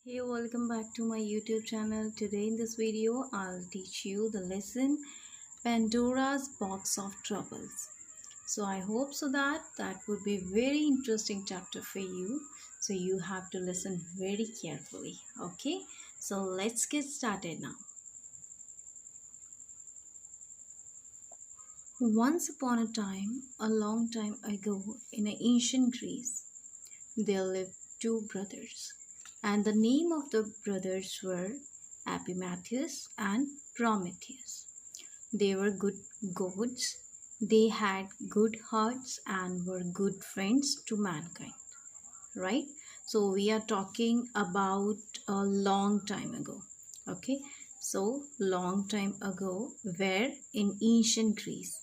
Hey, welcome back to my YouTube channel. Today in this video, I'll teach you the lesson Pandora's Box of Troubles. So I hope so that would be very interesting chapter for you. So you have to listen very carefully. Okay, so let's get started now. Once upon a time, a long time ago, in ancient Greece, there lived two brothers, and the name of the brothers were Epimetheus and Prometheus. They were good gods, they had good hearts, and were good friends to mankind. Right? So, we are talking about a long time ago. Okay, so long time ago, where in ancient Greece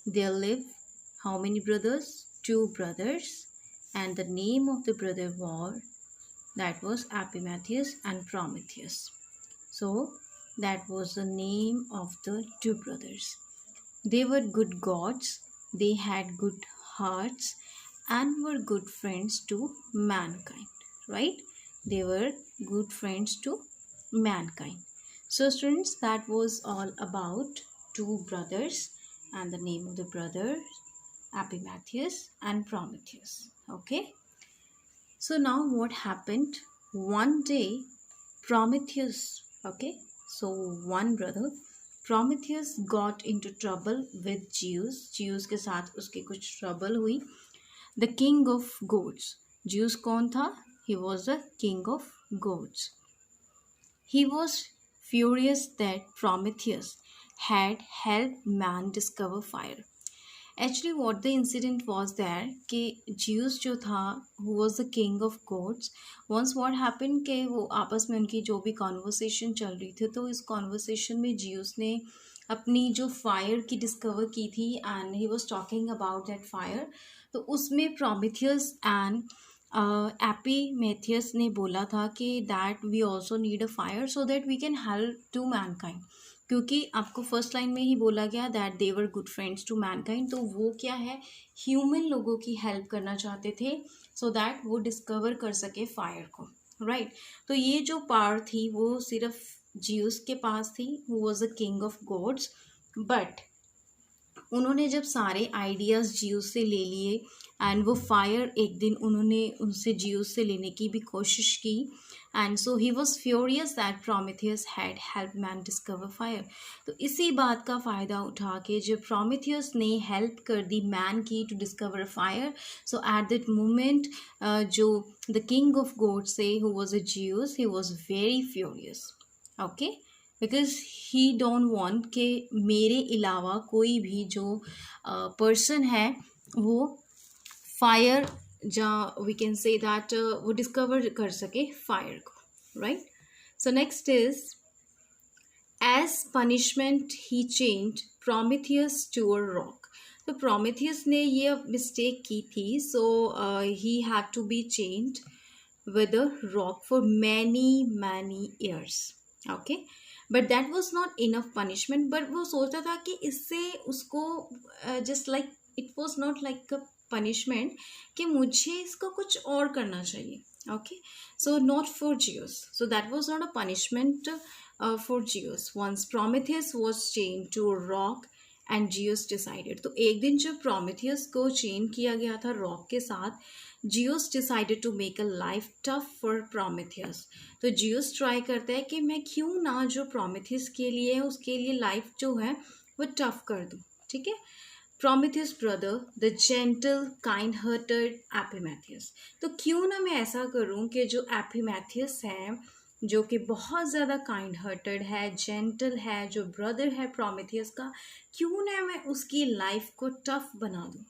there lived how many brothers? Two brothers, and the name of the brother was Epimetheus and Prometheus. So that was the name of the two brothers. They were good gods, they had good hearts, and were good friends to mankind. Right? They were good friends to mankind. So, students, that was all about two brothers, and the name of the brothers Epimetheus and Prometheus. Okay. So now what happened? One day, Prometheus, okay, so one brother, Prometheus got into trouble with Zeus. Zeus के साथ उसके कुछ trouble हुई. The king of gods. Zeus कौन था? He was the king of gods. He was furious that Prometheus had helped man discover fire. Actually, what the incident was there कि Zeus जो था who was the king of gods, once what happened कि वो आपस में उनकी जो भी conversation चल रही थी, तो इस conversation में Zeus ने अपनी जो fire की discover की थी and he was talking about that fire, तो उसमें Prometheus and Epimetheus ने बोला था कि that we also need a fire so that we can help to mankind. क्योंकि आपको फर्स्ट लाइन में ही बोला गया that they were good friends to mankind, तो वो क्या है, ह्यूमन लोगों की हेल्प करना चाहते थे सो दैट वो डिस्कवर कर सके फायर को. राइट तो ये जो पावर थी वो सिर्फ जियूस के पास थी, who was the king of gods. But उन्होंने जब सारे आइडियाज़ जियूस से ले लिए एंड वो फायर एक दिन उन्होंने उनसे जियूस से लेने की भी कोशिश की, and so he was furious that Prometheus had help man discover fire. तो इसी बात का फ़ायदा उठा के जब प्रोमेथियस ने हेल्प कर दी मैन की to discover fire, so at that moment जो द किंग ऑफ गॉड से who was a Zeus, he was very furious. Okay, because he don't want कि मेरे अलावा कोई भी जो पर्सन है वो फायर जहाँ वी कैन से दैट वो डिस्कवर कर सके फायर को. Right so next is as punishment he change Prometheus to a rock. तो प्रोमेथियस ने ये मिस्टेक की थी, so he had to be changed with a rock for many years. Okay, but that was not enough punishment. But वो सोचता था कि इससे उसको just like it was not like a punishment कि मुझे इसको कुछ और करना चाहिए. Okay, so not for Zeus, so that was not a punishment for Zeus. Once Prometheus was change to rock and Zeus decided. तो एक दिन जब प्रोमेथियस को चेंज किया गया था रॉक के साथ, Zeus decided to make a life tough for Prometheus. तो जियोस ट्राई करता है कि मैं क्यों ना जो प्रोमेथियस के लिए है उसके लिए लाइफ जो है वो टफ कर दूँ. ठीक है, Prometheus brother, the gentle, kind-hearted Epimetheus. तो क्यों ना मैं ऐसा करूं कि जो Epimetheus है, जो कि बहुत ज़्यादा काइंड हार्टेड है, जेंटल है, जो ब्रदर है प्रोमेथियस का, क्यों ना मैं उसकी लाइफ को टफ बना दूं.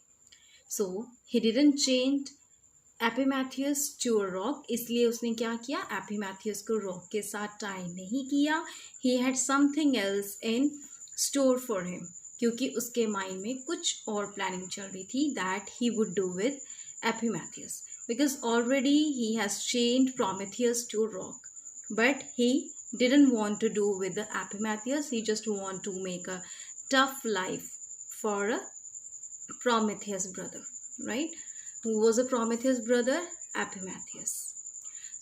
So he didn't change Epimetheus to a rock. इसलिए उसने क्या किया, एपिमेथियस को रॉक के साथ टाई नहीं किया. He had something else in store for him, क्योंकि उसके माइंड में कुछ और प्लानिंग चल रही थी that he would do with Epimetheus, because already he has changed Prometheus to rock, but he didn't want to do with the Epimetheus. He just want to make a tough life for a Prometheus brother. Right, who was a Prometheus brother? Epimetheus.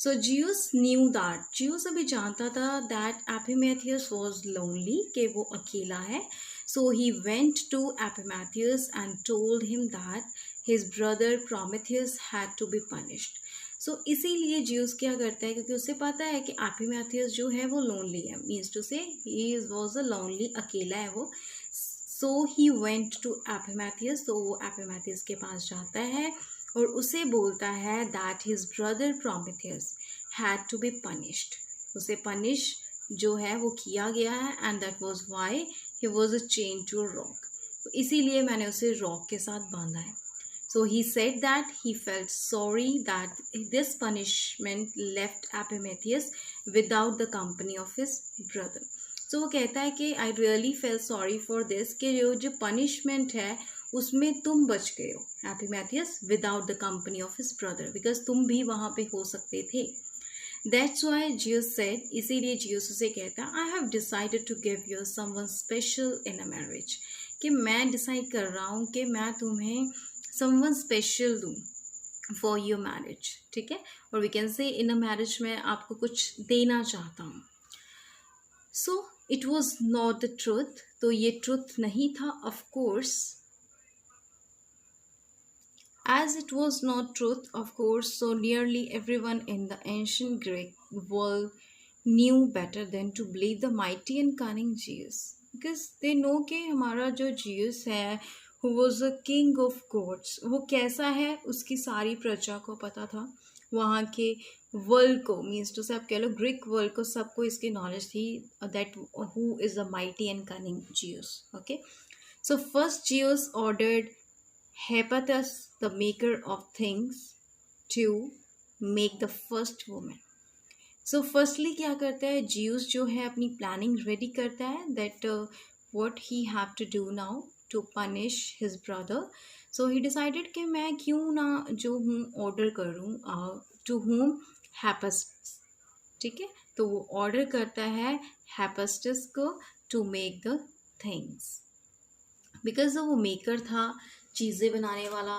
So जियूस knew that, जियूस अभी जानता था that एपिमेथियस was lonely, कि वो अकेला है. So he went to Epimetheus and told him that his brother Prometheus had to be punished. So इसीलिए Zeus क्या करता है, क्योंकि उसे पता है कि एपिमेथियस जो है वो लोनली है, मीन्स टू से ही वॉज अ लोनली, अकेला है वो. सो ही वेंट टू एपिमेथियस, तो वो एपिमेथियस के पास जाता है और उसे बोलता है that his brother Prometheus had to be punished, उसे पनिश जो है वो किया गया है, and that was why he was a chain to rock, तो इसीलिए मैंने उसे रॉक के साथ बांधा है. So he said that he felt sorry that this punishment left Epimetheus without the company of his brother. So वो कहता है कि I really feel sorry for this, कि जो पनिशमेंट है उसमें तुम बच गए हो Epimetheus without the company of his brother, because तुम भी वहाँ पे हो सकते थे. दैट्स वाई जियूस सेड, इसीलिए जियूस उसे कहता है I have decided to give you someone special in a marriage, कि मैं डिसाइड कर रहा हूँ कि मैं तुम्हें समवन स्पेशल दूँ फॉर योर मैरिज. ठीक है, और वी कैन से इन अ मैरिज में आपको कुछ देना चाहता हूँ. So it was not the truth, तो ये ट्रूथ नहीं था of course. As it was not truth, of course, so nearly everyone in the ancient Greek world knew better than to believe the mighty and cunning Zeus. Because they know कि हमारा जो Zeus है, who was a king of gods, वो कैसा है उसकी सारी प्रजा को पता था. वहाँ के वर्ल्ड को, मीन्स टू से आप कह लो ग्रीक वर्ल्ड को, सबको इसकी नॉलेज थी that who is the mighty and cunning Zeus. Okay, so first Zeus ordered Hephaestus, the maker of things, to make the first woman. So firstly क्या करता है जियूस, जो है अपनी प्लानिंग रेडी करता है that what he have to do now to punish his brother. So he decided कि मैं क्यों ना जो हूँ ऑर्डर करूँ to whom Hephaestus. ठीक है, तो वो ऑर्डर करता है Hephaestus को to make the things, because वो मेकर था, चीज़ें बनाने वाला.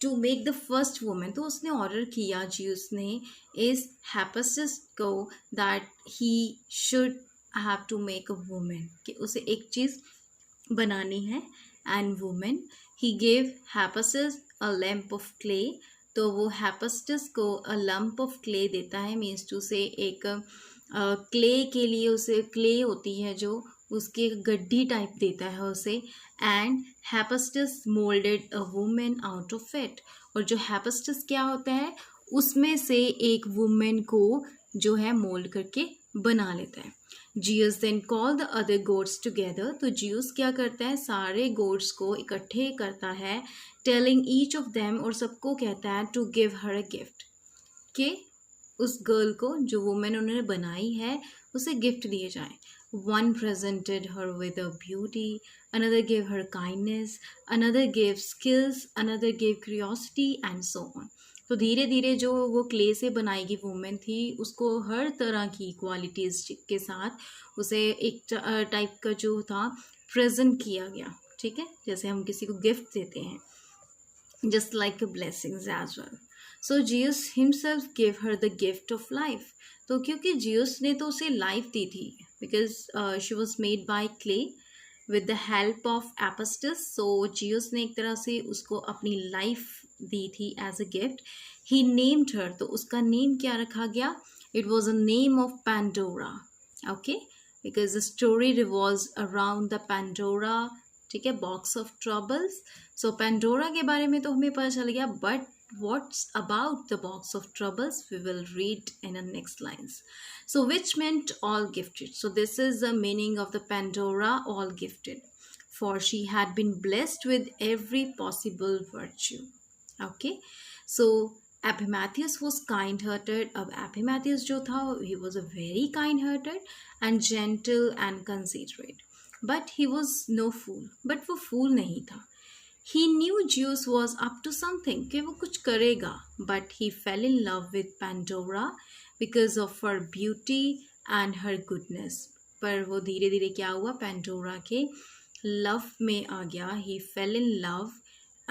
To make the first women, तो उसने ऑर्डर किया जी उसने इस हैपेस्टस को that he should have to make a women, कि उसे एक चीज़ बनानी है. And women he gave Hephaestus a lamp of clay, तो वो हैपेस्टस को अ लम्प ऑफ क्ले देता है, मीन्स टू से एक क्ले के लिए उसे क्ले होती है जो उसके गड्ढी टाइप देता है उसे. And Hephaestus moulded a women out of it, और जो हैपेस्टस क्या होता है उसमें से एक वुमेन को जो है मोल्ड करके बना लेता है. Zeus then call the other gods together, तो जियस क्या करता है सारे गोड्स को इकट्ठे करता है, टेलिंग ईच ऑफ देम, और सबको कहता है to give her a gift, कि उस गर्ल को जो वुमेन उन्होंने बनाई है उसे गिफ्ट दिए जाए. One presented her with her beauty, another gave her kindness, another gave skills, another gave curiosity and so on. तो धीरे धीरे जो वो क्ले से बनाई गई वुमेन थी उसको हर तरह की क्वालिटीज़ के साथ उसे एक टाइप का जो था प्रेजेंट किया गया. ठीक है, जैसे हम किसी को गिफ्ट देते हैं, just like a blessings as well. So Zeus himself gave her the gift of life. तो क्योंकि जियस ने तो उसे लाइफ दी थी, because she was made by clay with the help of Hephaestus. So Zeus ने एक तरह से उसको अपनी लाइफ दी थी as a gift. He named her, तो उसका नेम क्या रखा गया, it was a name of Pandora. Okay, because the story revolves around the Pandora. ठीक है, box of troubles. So Pandora के बारे में तो हमें पता चल गया, but what's about the box of troubles we will read in the next lines. So which meant all gifted. So this is the meaning of the Pandora, all gifted, for she had been blessed with every possible virtue. Okay, so Epimetheus was kind-hearted. अब Epimetheus जो था he was a very kind-hearted and gentle and considerate, but he was no fool. but वो fool नहीं था. He knew Zeus was up to something, कि वो कुछ करेगा, but he fell in love with Pandora because of her beauty and her goodness. पर वो धीरे धीरे क्या हुआ, Pandora के love में आ गया. He fell in love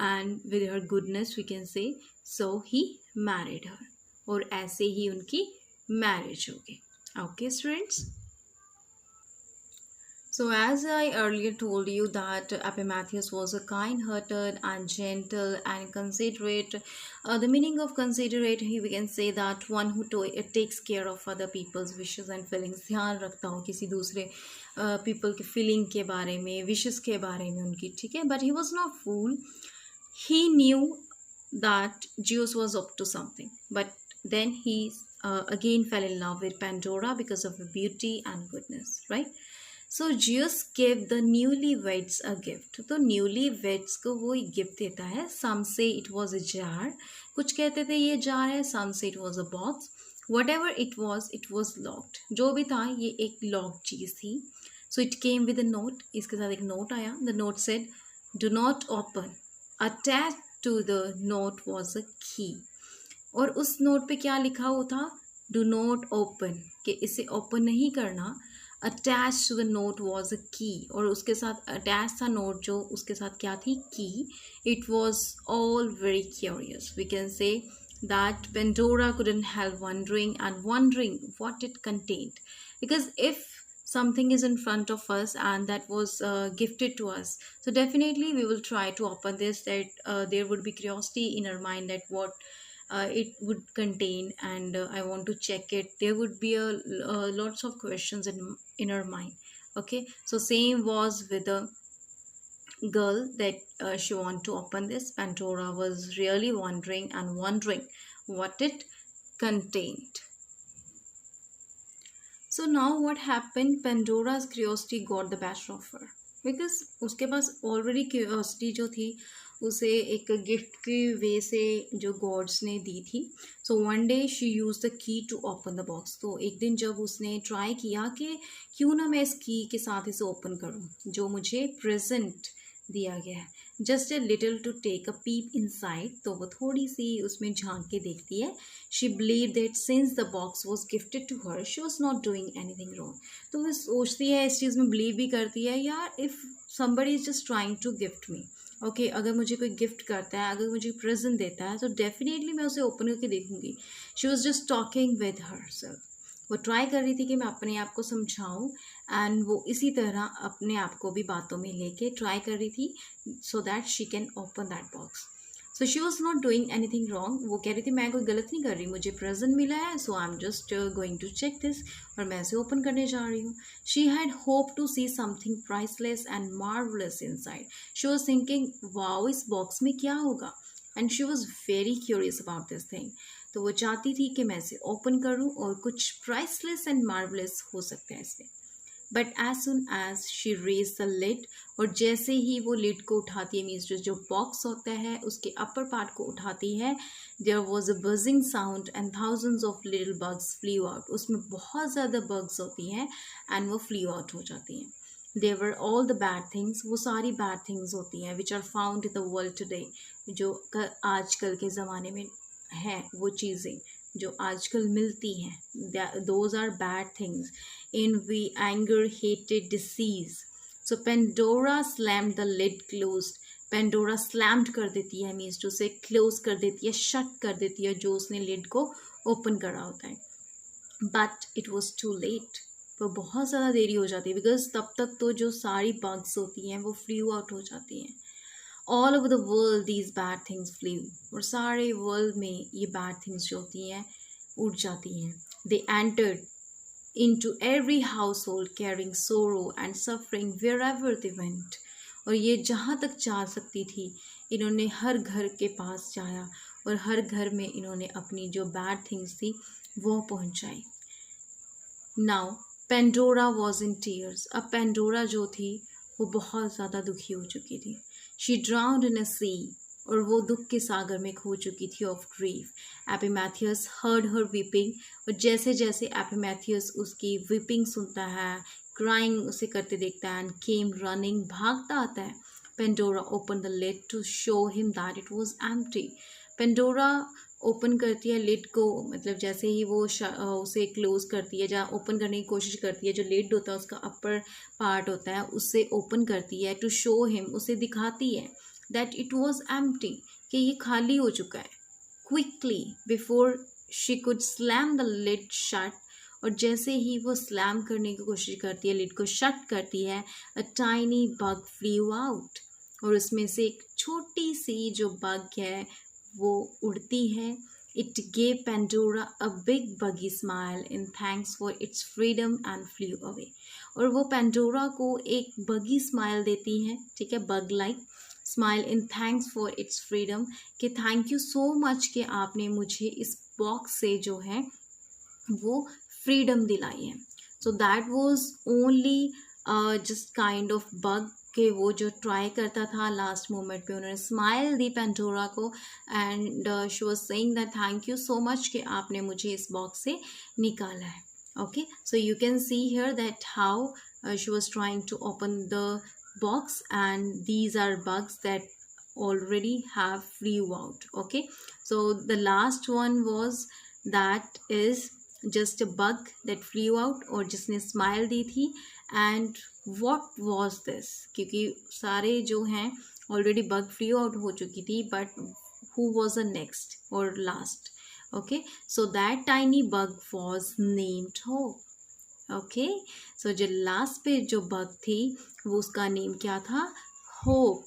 and with her goodness we can say, so he married her. और ऐसे ही उनकी मैरिज होगी। Okay students, so as I earlier told you that Epimetheus was a kind-hearted and gentle and considerate. The meaning of considerate, we can say that one who takes care of other people's wishes and feelings. ध्यान रखता हो किसी दूसरे people के feeling के बारे में, wishes के बारे में उनकी, ठीक है? But he was not fool. He knew that Zeus was up to something, but then he again fell in love with Pandora because of her beauty and goodness, right? So Jesus give the newly weds a gift, तो newly weds को वो एक gift देता है. Some say it was a jar, कुछ कहते थे ये जार है, some say it was a box. Whatever it was locked. जो भी था ये एक लॉक्ड चीज़ थी. So it came with a note, इसके साथ एक नोट आया. The note said do not open. Attach to the note was a key. और उस नोट पे क्या लिखा हुआ था? डू नॉट ओपन, कि इसे ओपन नहीं करना. Attach to the note was a key, और उसके साथ अटैच था नोट, जो उसके साथ क्या थी? Key. It was all very curious. We can say that Pandora couldn't help wondering what it contained, because if something is in front of us and that was gifted to us, so definitely we will try to open this. That there would be curiosity in our mind that what it would contain, and I want to check it. There would be a lots of questions in our mind. Okay, so same was with the girl that she want to open this. Pandora was really wondering what it contained. So now what happened? Pandora's curiosity got the better of her, because उसके पास already curiosity जो थी उसे एक gift के वे से जो God's ने दी थी. So one day she use the key to open the box. तो एक दिन जब उसने ट्राई किया कि क्यों ना मैं इस की के साथ इसे ओपन करूं जो मुझे प्रेजेंट दिया गया है. Just a little to take a peep inside, तो वो थोड़ी सी उसमें झांक के देखती है. She believe that since the box was gifted to her she was not doing anything wrong. तो वो सोचती है, इस चीज़ में बिलीव भी करती है, यार if somebody is just trying to gift me, okay, अगर मुझे कोई गिफ्ट करता है, अगर मुझे प्रेजेंट देता है, तो डेफिनेटली मैं उसे ओपन करके देखूंगी. She was just talking with her self. वो ट्राई कर रही थी कि मैं अपने आप को समझाऊं, एंड वो इसी तरह अपने आप को भी बातों में लेके ट्राई कर रही थी, so that she can open that box. So she was not doing anything wrong. वो कह रही थी मैं कोई गलत नहीं कर रही, मुझे प्रेजेंट मिला है, so I am just going to check this, और मैं इसे ओपन करने जा रही हूँ. She had hope to see something priceless and marvellous inside. She was thinking wow, इस बॉक्स में क्या होगा, and she was very curious about this thing. तो वो चाहती थी कि मैं इसे ओपन करूं और कुछ प्राइसलेस एंड मार्वलेस हो सकता है इसमें. But as soon as she raise the lid, और जैसे ही वो लिड को उठाती है, मीन्स जो बॉक्स होता है उसके अपर पार्ट को उठाती है, there was a buzzing sound and thousands of little bugs flew out. उसमें बहुत ज़्यादा बग्स होती हैं एंड वो फ्लीव आउट हो जाती हैं. There were all the bad things, वो सारी बैड थिंग्स होती हैं which are found in the world today, जो आजकल के ज़माने में हैं, वो चीज़ें जो आजकल मिलती हैं, those are bad things. Envy anger, hated, disease. So Pandora slammed the lid closed. Pandora slammed कर देती है, मीन्स टू से क्लोज कर देती है, शट कर देती है जो उसने लिड को ओपन करा होता है. But it was too late. तो बहुत ज़्यादा देरी हो जाती है, बिकॉज तब तक तो जो सारी बग्स होती हैं वो फ्लू आउट हो जाती हैं. All over the world these bad things flu, और सारे वर्ल्ड में ये बैड थिंग्स जो होती हैं उड़ जाती हैं. They entered into every household carrying sorrow and suffering wherever they went. और ये जहाँ तक जा सकती थी इन्होंने हर घर के पास जाया, और हर घर में इन्होंने अपनी जो बैड थिंग्स थी वो पहुँचाई. Now Pandora was in tears. अब पेंडोरा जो थी वो बहुत ज़्यादा दुखी हो चुकी थी. शी ड्राउन्ड इन अ सी, और वो दुख के सागर में खो चुकी थी of grief. Epimetheus heard her weeping, और जैसे जैसे एपिमेथियस उसकी वीपिंग सुनता है, क्राइंग उसे करते देखता है, एंड केम रनिंग, भागता आता है. Pandora open the lid to show him that it was empty. Pandora open करती है लिड को, मतलब जैसे ही वो उसे क्लोज करती है, जहाँ ओपन करने की कोशिश करती है, जो लिड होता है उसका अपर पार्ट होता है उससे ओपन करती है, टू शो हिम, उसे दिखाती है दैट इट वॉज एम्प्टी, कि ये खाली हो चुका है. Quickly before she could slam the lid shut, और जैसे ही वो स्लैम करने की कोशिश करती है, लिड को शट करती है, a tiny bug flew out, और उसमें से एक छोटी सी जो बग है वो उड़ती है. It gave Pandora a big buggy smile in thanks for its freedom and flew away. और वो पेंडोरा को एक बगी स्माइल देती है, ठीक है, bug like smile in thanks for its freedom, कि थैंक यू सो मच कि आपने मुझे इस बॉक्स से जो है वो फ्रीडम दिलाई है. सो that was only just kind of bug, कि वो जो ट्राई करता था लास्ट मोमेंट पे उन्होंने स्माइल दी पेंटोरा को, and she was saying that thank you so much कि आपने मुझे इस बॉक्स से निकाला है. Okay, so you can see here that how she was trying to open the box, and these are bugs that already have flew out. Okay, so the last one was, that is just a bug that flew out, और जिसने smile दी थी. And what was this, क्योंकि सारे जो हैं already bug flee out हो चुकी थी, but who was the next or last? Okay, so that tiny bug was named Hope. Okay, so जो लास्ट पे जो बग थी वो उसका नेम क्या था? होप.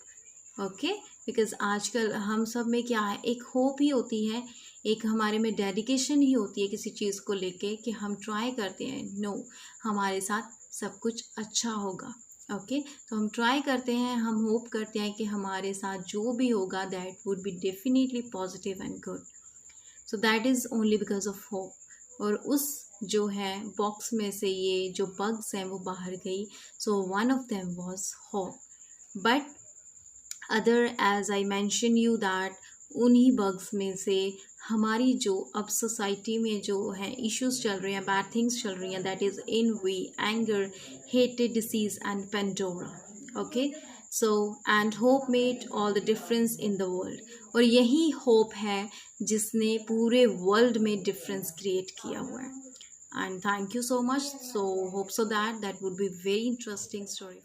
ओके, बिकॉज आजकल हम सब में क्या है, एक होप ही होती है, एक हमारे में डेडिकेशन ही होती है किसी चीज़ को लेके, कि हम ट्राई करते हैं, नो हमारे साथ सब कुछ अच्छा होगा. ओके, तो हम ट्राई करते हैं, हम होप करते हैं कि हमारे साथ जो भी होगा that would be definitely positive and good. So that is only because of hope. और उस जो है बॉक्स में से ये जो बग्स हैं वो बाहर गई. So one of them was hope. But other, as I mention you that, उन्हीं बग्स में से हमारी जो अब सोसाइटी में जो है इश्यूज चल रहे हैं, बैड थिंग्स चल रही हैं, that is envy, anger, hated, disease and Pandora. Okay, so and hope made all the difference in the world. और यही होप है जिसने पूरे वर्ल्ड में डिफरेंस क्रिएट किया हुआ है. And thank you so much. So hope so that would be very interesting story.